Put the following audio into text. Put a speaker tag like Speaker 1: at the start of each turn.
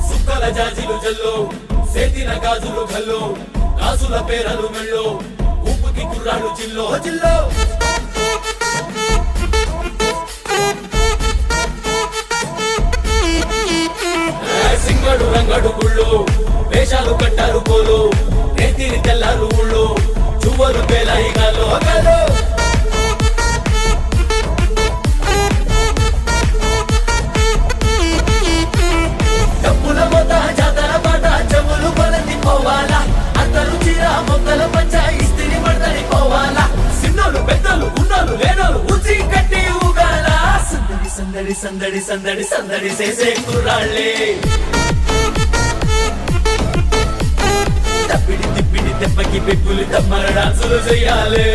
Speaker 1: సుక్కల జాజిలు జల్లో సేతిన గాజులు గల్లో గాజుల పేరలు మెళ్ళో ఊపుకి కుర్రాడు జిల్లో జిల్లో సింగడు రంగడు గుళ్ళు వేషాలు కట్టారు కోలు నేతిని తెల్లారు ఊళ్ళు చువ్వలు పేలాయి గాలో గాలో డప్పుల మోత జాతర పాట చెవులు కొలతి పోవాలా అందరూ చీర మొక్కల పంచ ఇస్తిరి పడతని పోవాలా సిన్నోలు పెద్దలు ఉన్నోలు లేనోలు ఉచి కట్టి ఊగాల సందడి సందడి సందడి సందడి సందడి చేసే కుర్రాళ్ళే తప్పిడి తిప్పిడి తెప్పకి పెక్కులు తమ్మర డాన్సులు చెయ్యాలి